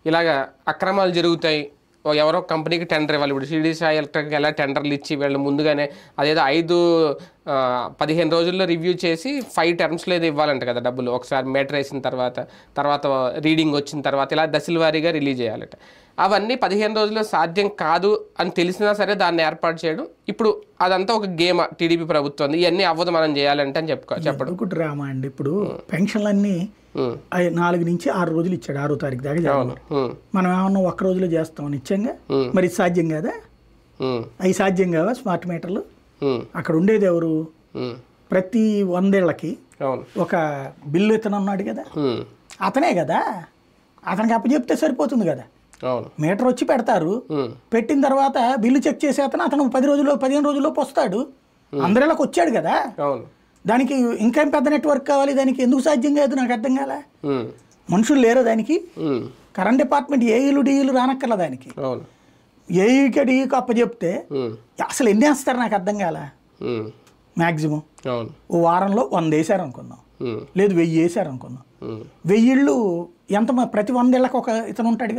ఇలాగ అక్రమాలు జరుగుతాయి. ఎవరో కంపెనీకి టెండర్ ఇవ్వాలి. ఇప్పుడు షిరిడి సాయి ఎలక్ట్రిక్ ఎలా టెండర్లు ఇచ్చి వీళ్ళు ముందుగానే అదేదో 15 రోజుల్లో రివ్యూ చేసి 5 టర్మ్స్లో ఏదో ఇవ్వాలంట కదా డబ్బులు. ఒకసారి మీటర్ వేసిన తర్వాత రీడింగ్ వచ్చిన తర్వాత ఇలా దశల వారీగా రిలీజ్ చేయాలట. అవన్నీ 15 రోజుల్లో సాధ్యం కాదు అని తెలిసినా సరే దాన్ని ఏర్పాటు చేయడం. ఇప్పుడు అదంతా ఒక గేమ్ టీడీపీ ప్రభుత్వం. ఇవన్నీ అవ్వదు మనం చేయాలంటే అని చెప్పడం డ్రామా అండి. ఇప్పుడు పెన్షన్లన్నీ 4 నుంచి 6 రోజులు ఇచ్చాడు, 6వ తారీఖు దాకా జగన్. మనం ఏమన్నా ఒక్క రోజులో చేస్తామని ఇచ్చాంగా. మరి సాధ్యం కదా? అవి సాధ్యం కావా? స్మార్ట్ మీటర్లు అక్కడ ఉండేది ఎవరు? ప్రతి 100 ఏళ్లకి ఒక బిల్లు ఇతను ఉన్నాడు కదా, అతనే కదా. అతనికి అప్పచెప్తే సరిపోతుంది కదా. మీటర్ వచ్చి పెడతారు, పెట్టిన తర్వాత బిల్లు చెక్ చేసే అతను 15 రోజుల్లోపు వస్తాడు. 100 ఏళ్ళకి వచ్చాడు కదా. దానికి ఇంకేం పెద్ద నెట్వర్క్ కావాలి? దానికి ఎందుకు సాధ్యం కాదు నాకు అర్థం కాల. మనుషులు లేరా దానికి? కరెంట్ డిపార్ట్మెంట్ ఏఈలు డిఈలు రానక్కర్లా దానికి. ఏఈకి డిఈకి అప్పచెప్తే అసలు ఎన్ని వేస్తారు నాకు అర్థం కాల. మ్యాక్సిమం ఓ వారంలో 100 వేసారు అనుకుందాం, లేదు 1000 వేసారు అనుకుందాం. 1000 ఇళ్ళు ఎంత? ప్రతి 100 ఏళ్ళకి ఒక ఇతను ఉంటాడు కదా.